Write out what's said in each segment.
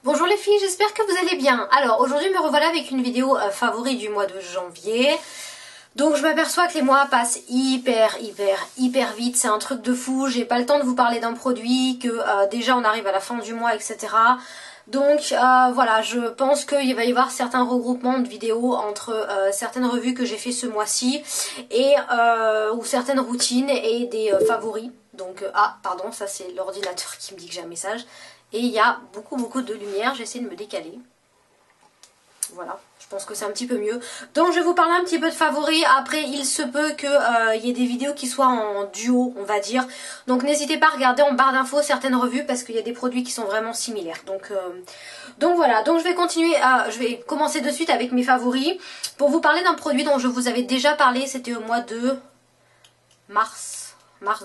Bonjour les filles, j'espère que vous allez bien. Alors aujourd'hui me revoilà avec une vidéo favori du mois de janvier. Donc je m'aperçois que les mois passent hyper vite, c'est un truc de fou. J'ai pas le temps de vous parler d'un produit, que déjà on arrive à la fin du mois, etc. Donc voilà, je pense qu'il va y avoir certains regroupements de vidéos entre certaines revues que j'ai fait ce mois-ci et ou certaines routines et des favoris. Donc ah pardon, ça c'est l'ordinateur qui me dit que j'ai un message. Et il y a beaucoup de lumière, j'essaie de me décaler. Voilà, je pense que c'est un petit peu mieux. Donc je vais vous parler un petit peu de favoris. Après il se peut qu'il y ait des vidéos qui soient en duo, on va dire. Donc n'hésitez pas à regarder en barre d'infos certaines revues parce qu'il y a des produits qui sont vraiment similaires. Donc voilà, donc je vais commencer de suite avec mes favoris. Pour vous parler d'un produit dont je vous avais déjà parlé, c'était au mois de mars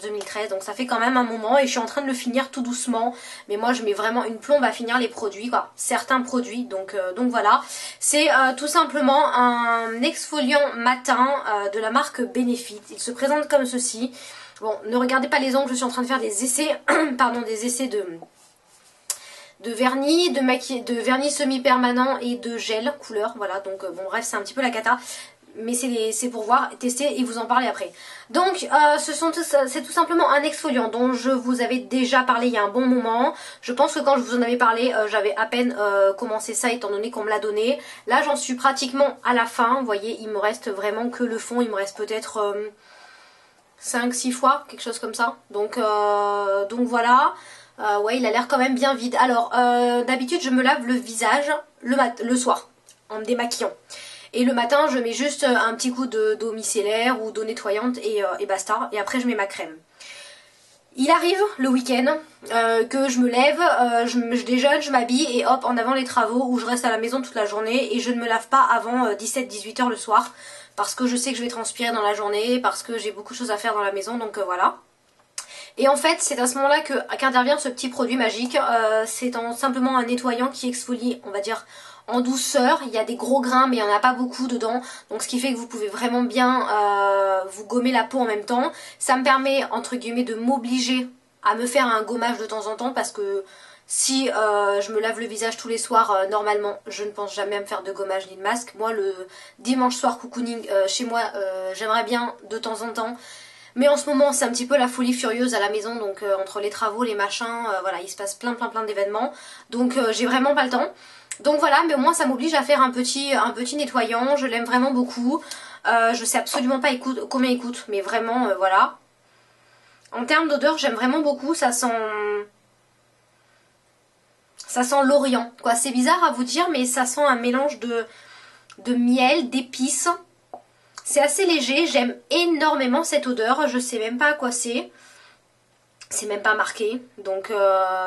2013, donc ça fait quand même un moment et je suis en train de le finir tout doucement, mais moi je mets vraiment une plombe à finir les produits, quoi, certains produits, donc voilà. C'est tout simplement un exfoliant matin de la marque Benefit. Il se présente comme ceci. Bon, ne regardez pas les ongles, je suis en train de faire des essais, pardon, des essais de vernis, de vernis semi-permanent et de gel couleur, voilà, donc bon bref c'est un petit peu la cata. Mais c'est pour voir, tester et vous en parler après. Donc c'est tout simplement un exfoliant dont je vous avais déjà parlé il y a un bon moment. Je pense que quand je vous en avais parlé, j'avais à peine commencé ça étant donné qu'on me l'a donné. Là j'en suis pratiquement à la fin, vous voyez, il me reste vraiment que le fond, il me reste peut-être 5-6 fois, quelque chose comme ça. Donc voilà, ouais il a l'air quand même bien vide. Alors d'habitude je me lave le visage le soir en me démaquillant. Et le matin, je mets juste un petit coup d'eau micellaire ou d'eau nettoyante et basta. Et après, je mets ma crème. Il arrive le week-end que je me lève, je déjeune, je m'habille et hop, en avant les travaux où je reste à la maison toute la journée et je ne me lave pas avant 17-18 heures le soir parce que je sais que je vais transpirer dans la journée, parce que j'ai beaucoup de choses à faire dans la maison, donc voilà. Et en fait, c'est à ce moment-là qu'intervient ce petit produit magique. C'est simplement un nettoyant qui exfolie, on va dire, en douceur. Il y a des gros grains mais il n'y en a pas beaucoup dedans, donc ce qui fait que vous pouvez vraiment bien vous gommer la peau en même temps. Ça me permet entre guillemets de m'obliger à me faire un gommage de temps en temps parce que si je me lave le visage tous les soirs normalement je ne pense jamais à me faire de gommage ni de masque. Moi le dimanche soir cocooning chez moi j'aimerais bien de temps en temps. Mais en ce moment c'est un petit peu la folie furieuse à la maison, donc entre les travaux, les machins, voilà, il se passe plein d'événements, donc j'ai vraiment pas le temps. Donc voilà, mais au moins ça m'oblige à faire un petit nettoyant, je l'aime vraiment beaucoup. Je sais absolument pas combien il coûte, mais vraiment voilà. En termes d'odeur, j'aime vraiment beaucoup, ça sent l'Orient, quoi. C'est bizarre à vous dire, mais ça sent un mélange de miel, d'épices. C'est assez léger, j'aime énormément cette odeur, je sais même pas à quoi c'est. C'est même pas marqué, donc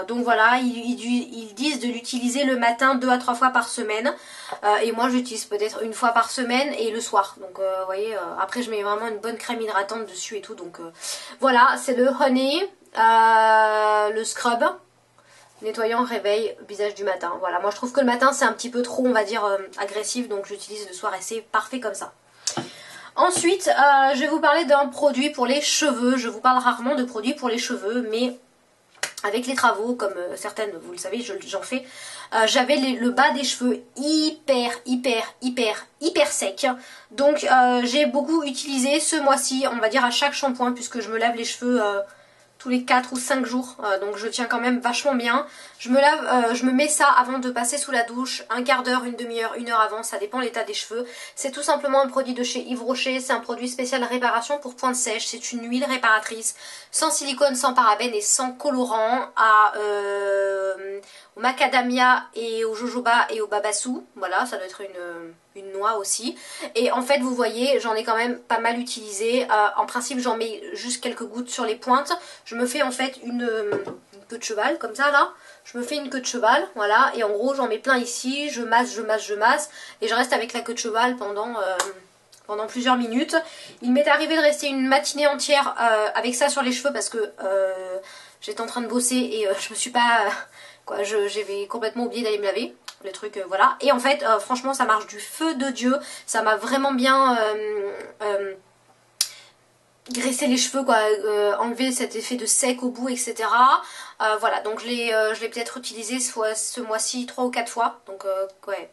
voilà, ils disent de l'utiliser le matin 2 à 3 fois par semaine, et moi j'utilise peut-être une fois par semaine et le soir, donc vous voyez, après je mets vraiment une bonne crème hydratante dessus et tout, donc voilà, c'est le Honey, le scrub, nettoyant réveil visage du matin, voilà, moi je trouve que le matin c'est un petit peu trop, on va dire, agressif, donc j'utilise le soir et c'est parfait comme ça. Ensuite, je vais vous parler d'un produit pour les cheveux. Je vous parle rarement de produits pour les cheveux, mais avec les travaux, comme certaines, vous le savez, j'en fais, j'avais le bas des cheveux hyper sec. Donc j'ai beaucoup utilisé ce mois-ci, on va dire à chaque shampoing, puisque je me lave les cheveux tous les 4 ou 5 jours, donc je tiens quand même vachement bien. Je me mets ça avant de passer sous la douche, un quart d'heure, une demi-heure, une heure avant, ça dépend de l'état des cheveux. C'est tout simplement un produit de chez Yves Rocher, c'est un produit spécial réparation pour pointe sèche, c'est une huile réparatrice, sans silicone, sans parabènes et sans colorant, au macadamia et au jojoba et au babassou, voilà, ça doit être une noix aussi. Et en fait vous voyez, j'en ai quand même pas mal utilisé, en principe j'en mets juste quelques gouttes sur les pointes. Je me fais en fait une queue de cheval comme ça là, je me fais une queue de cheval, voilà, et en gros j'en mets plein ici, je masse et je reste avec la queue de cheval pendant plusieurs minutes. Il m'est arrivé de rester une matinée entière avec ça sur les cheveux parce que j'étais en train de bosser et je me suis pas... j'avais complètement oublié d'aller me laver, le truc, voilà. Et en fait, franchement, ça marche du feu de Dieu. Ça m'a vraiment bien graisser les cheveux quoi, enlever cet effet de sec au bout, etc. Voilà, donc je l'ai peut-être utilisé ce mois-ci 3 ou 4 fois, donc ouais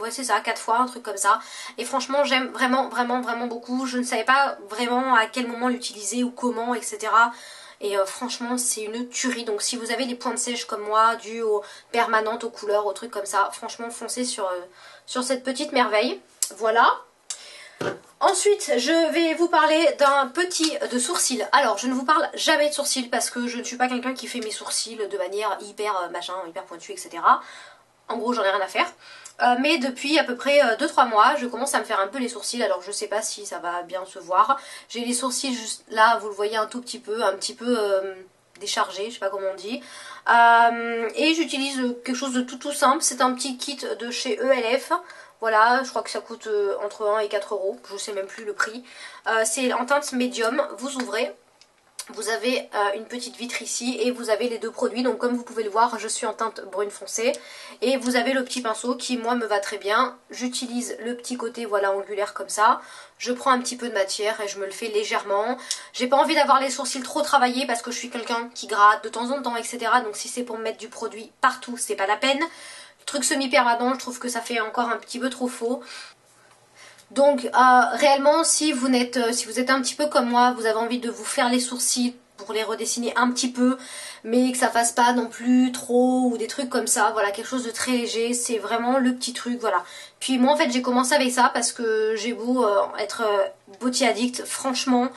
c'est ça, 4 fois, un truc comme ça. Et franchement j'aime vraiment vraiment vraiment beaucoup. Je ne savais pas vraiment à quel moment l'utiliser ou comment, etc. Et franchement c'est une tuerie. Donc si vous avez les pointes sèches comme moi, dues aux permanentes, aux couleurs, aux trucs comme ça, franchement foncez sur cette petite merveille. Voilà. Ensuite, je vais vous parler d'un petit de sourcils. Alors, je ne vous parle jamais de sourcils parce que je ne suis pas quelqu'un qui fait mes sourcils de manière hyper machin, hyper pointue, etc. En gros, j'en ai rien à faire. Mais depuis à peu près 2-3 mois, je commence à me faire un peu les sourcils. Alors, je sais pas si ça va bien se voir. J'ai les sourcils juste là, vous le voyez un tout petit peu, déchargé, je sais pas comment on dit. Et j'utilise quelque chose de tout simple. C'est un petit kit de chez ELF. Voilà, je crois que ça coûte entre 1 et 4 euros, je sais même plus le prix. C'est en teinte médium, vous ouvrez, vous avez une petite vitre ici et vous avez les deux produits. Donc comme vous pouvez le voir, je suis en teinte brune foncée. Et vous avez le petit pinceau qui moi me va très bien. J'utilise le petit côté voilà angulaire comme ça. Je prends un petit peu de matière et je me le fais légèrement. J'ai pas envie d'avoir les sourcils trop travaillés parce que je suis quelqu'un qui gratte de temps en temps, etc. Donc si c'est pour mettre du produit partout, c'est pas la peine. Truc semi-permanent, je trouve que ça fait encore un petit peu trop faux. Donc réellement si vous êtes un petit peu comme moi, vous avez envie de vous faire les sourcils pour les redessiner un petit peu, mais que ça fasse pas non plus trop ou des trucs comme ça, voilà, quelque chose de très léger, c'est vraiment le petit truc, voilà. Puis moi en fait j'ai commencé avec ça parce que j'ai beau être beauty addict, franchement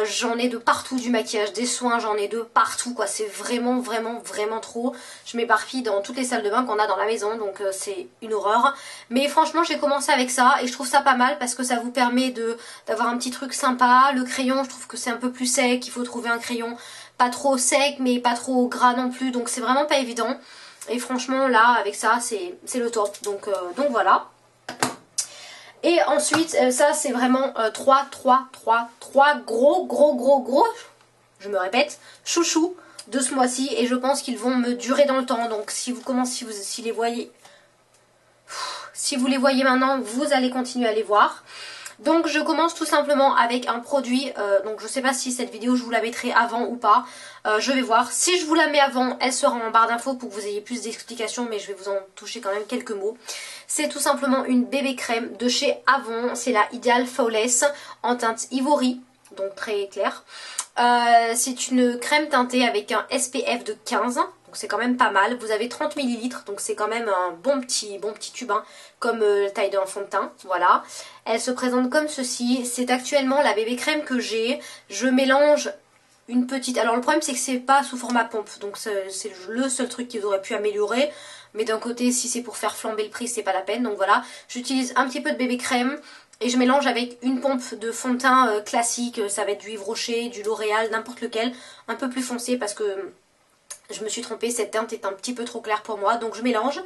j'en ai de partout du maquillage, des soins, j'en ai de partout quoi, c'est vraiment vraiment vraiment trop. Je m'éparpille dans toutes les salles de bain qu'on a dans la maison, donc c'est une horreur. Mais franchement j'ai commencé avec ça et je trouve ça pas mal parce que ça vous permet d'avoir un petit truc sympa. Le crayon je trouve que c'est un peu plus sec, il faut trouver un crayon pas trop sec mais pas trop gras non plus, donc c'est vraiment pas évident. Et franchement là avec ça c'est le top, donc voilà. Et ensuite, ça c'est vraiment 3 gros, je me répète, chouchous de ce mois-ci. Et je pense qu'ils vont me durer dans le temps. Donc si vous commencez, si vous les voyez maintenant, vous allez continuer à les voir. Donc je commence tout simplement avec un produit, donc je sais pas si cette vidéo je vous la mettrai avant ou pas, je vais voir. Si je vous la mets avant, elle sera en barre d'infos pour que vous ayez plus d'explications, mais je vais vous en toucher quand même quelques mots. C'est tout simplement une bébé crème de chez Avon, c'est la Ideal Flawless en teinte ivory, donc très claire. C'est une crème teintée avec un SPF de 15, donc c'est quand même pas mal. Vous avez 30 ml, donc c'est quand même un bon petit tube, hein, comme taille d'un fond de teint, voilà. Elle se présente comme ceci, c'est actuellement la bébé crème que j'ai. Je mélange une petite... Alors le problème c'est que c'est pas sous format pompe, donc c'est le seul truc qu'ils auraient pu améliorer. Mais d'un côté, si c'est pour faire flamber le prix, c'est pas la peine, donc voilà. J'utilise un petit peu de bébé crème. Et je mélange avec une pompe de fond de teint classique, ça va être du Yves Rocher, du L'Oréal, n'importe lequel, un peu plus foncé parce que je me suis trompée, cette teinte est un petit peu trop claire pour moi, donc je mélange.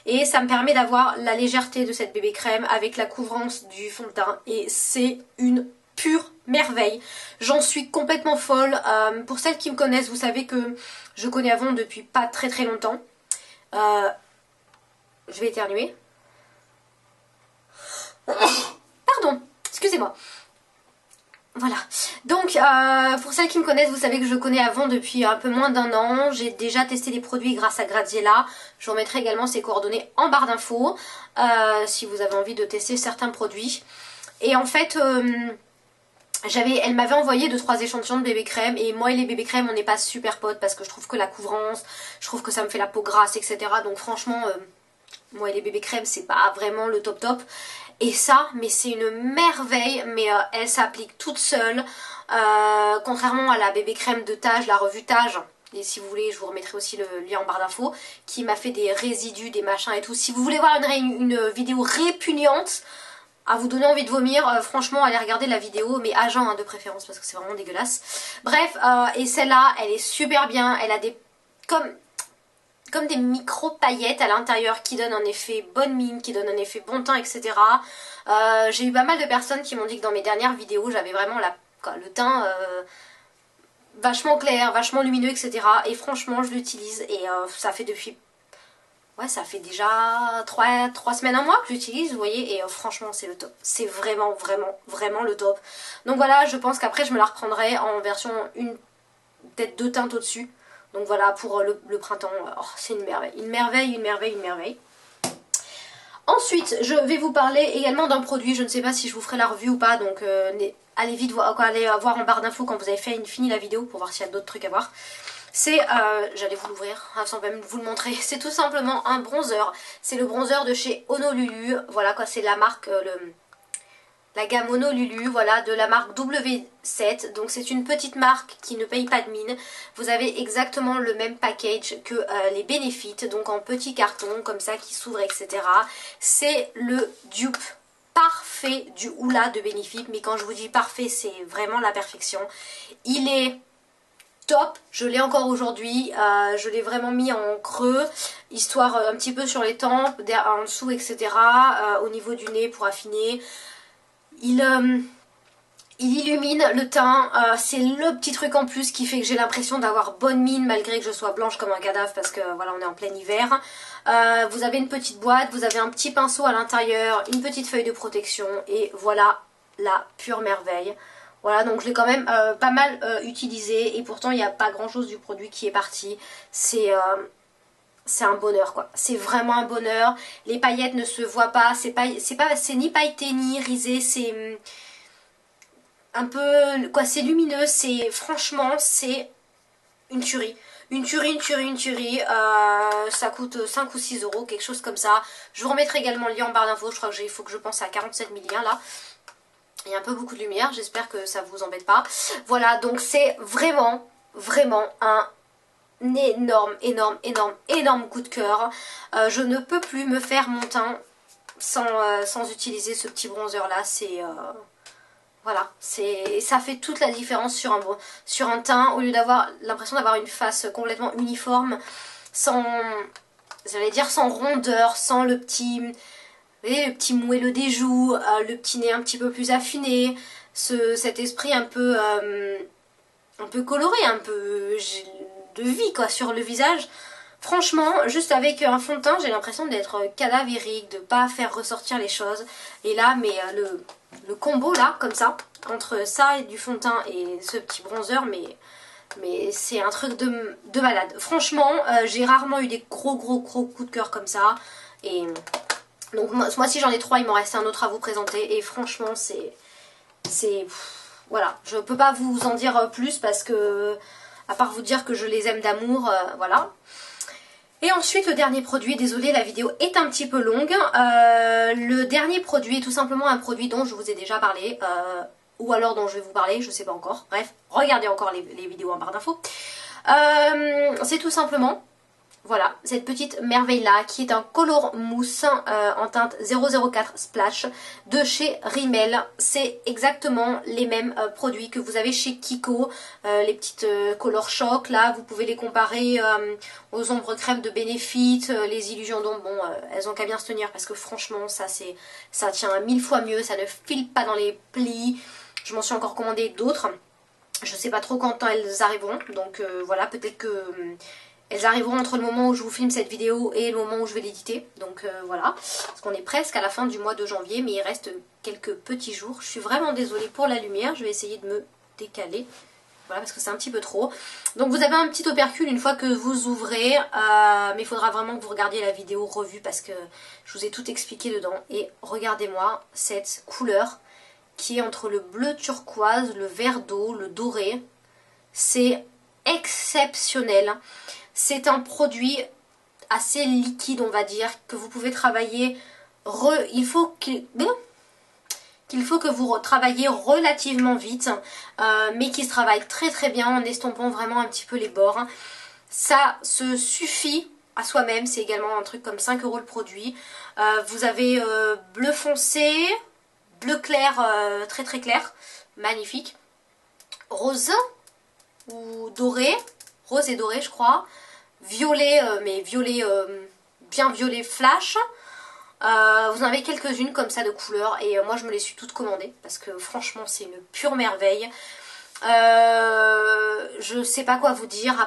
Et ça me permet d'avoir la légèreté de cette bébé crème avec la couvrance du fond de teint. Et c'est une pure merveille. J'en suis complètement folle. Pour celles qui me connaissent, vous savez que je connais Avon depuis pas très très longtemps. Je vais éternuer. Pardon, excusez-moi. Voilà, donc pour celles qui me connaissent, vous savez que je connais Avon depuis un peu moins d'1 an. J'ai déjà testé les produits grâce à Graziella. Je vous remettrai également ses coordonnées en barre d'infos si vous avez envie de tester certains produits. Et en fait, elle m'avait envoyé 2-3 échantillons de bébé crème. Et moi et les bébés crèmes, on n'est pas super potes parce que je trouve que la couvrance, je trouve que ça me fait la peau grasse, etc. Donc franchement, moi et les bébés crèmes, c'est pas vraiment le top top. Et ça, mais c'est une merveille, mais elle s'applique toute seule. Contrairement à la bébé crème de Tage, la revue Tage, et si vous voulez, je vous remettrai aussi le lien en barre d'infos, qui m'a fait des résidus, des machins et tout. Si vous voulez voir une vidéo répugnante, à vous donner envie de vomir, franchement, allez regarder la vidéo, mais à jeun hein, de préférence, parce que c'est vraiment dégueulasse. Bref, et celle-là, elle est super bien, elle a des... comme des micro paillettes à l'intérieur qui donnent un effet bonne mine, qui donnent un effet bon teint, etc. J'ai eu pas mal de personnes qui m'ont dit que dans mes dernières vidéos, j'avais vraiment le teint vachement clair, vachement lumineux, etc. Et franchement, je l'utilise et ça fait depuis ouais, ça fait déjà 3 semaines, un mois que j'utilise, vous voyez, et franchement c'est le top. C'est vraiment, vraiment, vraiment le top. Donc voilà, je pense qu'après je me la reprendrai en version peut-être 2 teintes au-dessus. Donc voilà, pour le printemps, oh, c'est une merveille. Une merveille, une merveille, une merveille. Ensuite, je vais vous parler également d'un produit, je ne sais pas si je vous ferai la revue ou pas, donc allez vite allez voir en barre d'infos quand vous avez fini la vidéo pour voir s'il y a d'autres trucs à voir. C'est, j'allais vous l'ouvrir, sans même vous le montrer, c'est tout simplement un bronzer. C'est le bronzer de chez Honolulu, voilà quoi, c'est la marque, la gamme Honolulu, voilà, de la marque W7. Donc c'est une petite marque qui ne paye pas de mine. Vous avez exactement le même package que les Benefit, donc en petit carton comme ça qui s'ouvre, etc. C'est le dupe parfait du Hoola de Benefit, mais quand je vous dis parfait, c'est vraiment la perfection. Il est top, je l'ai encore aujourd'hui, je l'ai vraiment mis en creux, histoire un petit peu sur les tempes, en dessous, etc. Au niveau du nez pour affiner. Il illumine le teint, c'est le petit truc en plus qui fait que j'ai l'impression d'avoir bonne mine malgré que je sois blanche comme un cadavre parce que voilà, on est en plein hiver. Vous avez une petite boîte, vous avez un petit pinceau à l'intérieur, une petite feuille de protection et voilà la pure merveille. Voilà, donc je l'ai quand même pas mal utilisé et pourtant il n'y a pas grand chose du produit qui est parti. C'est un bonheur quoi, c'est vraiment un bonheur. Les paillettes ne se voient pas, c'est ni pailleté ni irisé, c'est un peu quoi, c'est lumineux, c'est franchement c'est une tuerie. Une tuerie, une tuerie, une tuerie. Ça coûte 5 ou 6 euros, quelque chose comme ça. Je vous remettrai également le lien en barre d'infos. Je crois qu'il faut que je pense à 47 millions là. Il y a un peu beaucoup de lumière, j'espère que ça vous embête pas. Voilà, donc c'est vraiment, vraiment un énorme, énorme, énorme, énorme coup de cœur. Je ne peux plus me faire mon teint sans utiliser ce petit bronzer là. C'est voilà, ça fait toute la différence sur un teint. Au lieu d'avoir l'impression d'avoir une face complètement uniforme, sans, j'allais dire sans rondeur, sans le petit, vous voyez, le petit moelleux des joues, le petit nez un petit peu plus affiné, cet esprit un peu coloré, un peu de vie quoi sur le visage. Franchement, juste avec un fond de teint, j'ai l'impression d'être cadavérique, de pas faire ressortir les choses. Et là, mais le combo là, comme ça, entre ça et du fond de teint et ce petit bronzer, mais c'est un truc de malade. Franchement, j'ai rarement eu des gros coups de cœur comme ça. Et donc moi si j'en ai 3, il m'en reste un autre à vous présenter. Et franchement, voilà, je peux pas vous en dire plus parce que, à part vous dire que je les aime d'amour, voilà. Et ensuite le dernier produit, désolé la vidéo est un petit peu longue, le dernier produit est tout simplement un produit dont je vous ai déjà parlé, ou alors dont je vais vous parler, je sais pas encore, bref, regardez encore les vidéos en barre d'infos. C'est tout simplement, voilà, cette petite merveille là qui est un color mousse en teinte 004 Splash de chez Rimmel. C'est exactement les mêmes produits que vous avez chez Kiko, les petites color shock là, vous pouvez les comparer aux ombres crème de Benefit, les illusions d'ombre, bon elles ont qu'à bien se tenir parce que franchement ça tient 1000 fois mieux, ça ne file pas dans les plis. Je m'en suis encore commandé d'autres, je sais pas trop quand elles arriveront, donc voilà, peut-être que elles arriveront entre le moment où je vous filme cette vidéo et le moment où je vais l'éditer. Donc voilà, parce qu'on est presque à la fin du mois de janvier, mais il reste quelques petits jours. Je suis vraiment désolée pour la lumière, je vais essayer de me décaler. Voilà, parce que c'est un petit peu trop. Donc vous avez un petit opercule une fois que vous ouvrez, mais il faudra vraiment que vous regardiez la vidéo revue parce que je vous ai tout expliqué dedans. Et regardez-moi cette couleur qui est entre le bleu turquoise, le vert d'eau, le doré. C'est exceptionnel. C'est un produit assez liquide, on va dire, que vous pouvez travailler. Il faut que vous travaillez relativement vite, mais qui se travaille très très bien en estompant vraiment un petit peu les bords. Ça se suffit à soi-même, c'est également un truc comme 5 € le produit. Vous avez bleu foncé, bleu clair, très très clair, magnifique, rose ou doré, rose et doré je crois, violet, mais violet, bien violet flash. Vous en avez quelques-unes comme ça de couleurs et moi je me les suis toutes commandées parce que franchement c'est une pure merveille. Je sais pas quoi vous dire à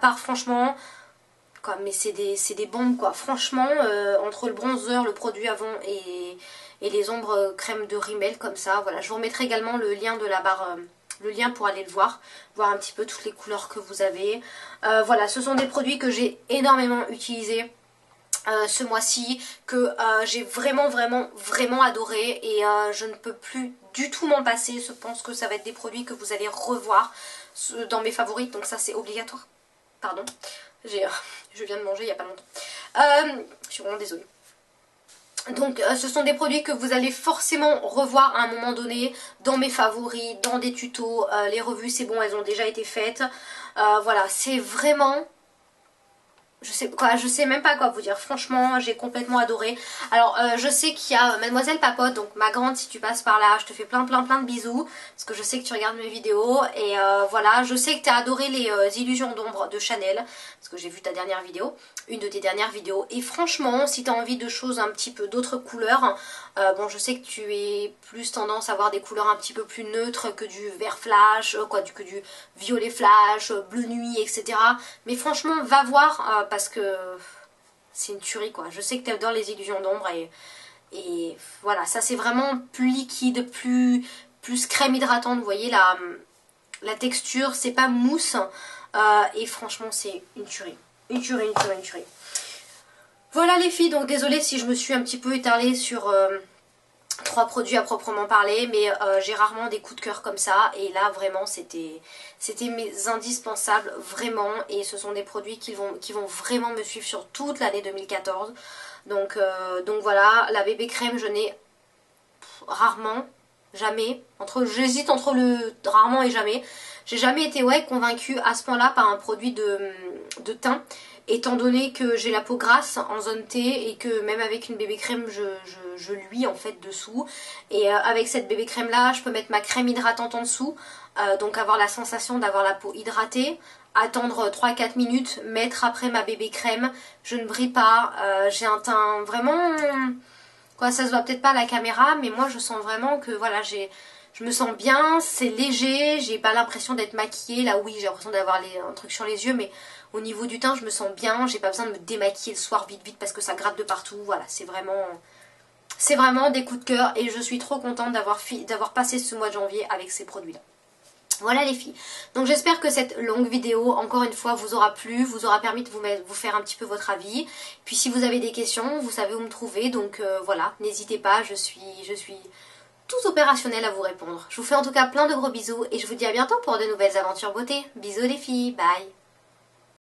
part franchement quoi, mais c'est des bombes quoi. Franchement, entre le bronzer, le produit avant et les ombres crème de Rimmel comme ça, voilà. Je vous remettrai également le lien de la barre, le lien pour aller le voir un petit peu toutes les couleurs que vous avez. Voilà, ce sont des produits que j'ai énormément utilisés ce mois-ci, que j'ai vraiment adoré et je ne peux plus du tout m'en passer. Je pense que ça va être des produits que vous allez revoir dans mes favoris, donc ça c'est obligatoire. Pardon, je viens de manger il n'y a pas longtemps. Je suis vraiment désolée. Donc ce sont des produits que vous allez forcément revoir à un moment donné dans mes favoris, dans des tutos, les revues c'est bon, elles ont déjà été faites. Voilà, c'est vraiment... Je sais même pas quoi vous dire, franchement j'ai complètement adoré. Alors je sais qu'il y a Mademoiselle Papote, donc ma grande, si tu passes par là, je te fais plein de bisous, parce que je sais que tu regardes mes vidéos, et voilà, je sais que tu as adoré les illusions d'ombre de Chanel, parce que j'ai vu ta dernière vidéo, une de tes dernières vidéos, et franchement si tu as envie de choses un petit peu d'autres couleurs, bon je sais que tu es plus tendance à avoir des couleurs un petit peu plus neutres que du vert flash, que du violet flash, bleu nuit, etc. Mais franchement va voir, parce que c'est une tuerie quoi. Je sais que tu adores les illusions d'ombre et voilà, ça c'est vraiment plus liquide, plus crème hydratante, vous voyez la texture, c'est pas mousse, et franchement c'est une tuerie. Une tuerie. Voilà les filles, donc désolée si je me suis un petit peu étalée sur 3 produits à proprement parler, mais j'ai rarement des coups de cœur comme ça, et là vraiment c'était mes indispensables vraiment, et ce sont des produits qui vont vraiment me suivre sur toute l'année 2014. Donc voilà, la bébé crème je n'ai rarement, jamais, j'hésite entre le rarement et jamais. J'ai jamais été convaincue à ce point là par un produit de teint, étant donné que j'ai la peau grasse en zone T et que même avec une bébé crème je luis en fait dessous, et avec cette bébé crème là je peux mettre ma crème hydratante en dessous, donc avoir la sensation d'avoir la peau hydratée, attendre 3-4 minutes, mettre après ma bébé crème, je ne brille pas, j'ai un teint vraiment... Quoi, ça se voit peut-être pas à la caméra, mais moi je sens vraiment que voilà, je me sens bien, c'est léger, j'ai pas l'impression d'être maquillée. Là oui, j'ai l'impression d'avoir un truc sur les yeux, mais au niveau du teint je me sens bien, j'ai pas besoin de me démaquiller le soir vite parce que ça gratte de partout. Voilà, c'est vraiment des coups de cœur, et je suis trop contente d'avoir passé ce mois de janvier avec ces produits là. Voilà les filles, donc j'espère que cette longue vidéo, encore une fois, vous aura plu, vous aura permis de vous faire un petit peu votre avis. Puis si vous avez des questions, vous savez où me trouver, donc voilà, n'hésitez pas, je suis tout opérationnelle à vous répondre. Je vous fais en tout cas plein de gros bisous, et je vous dis à bientôt pour de nouvelles aventures beauté. Bisous les filles, bye.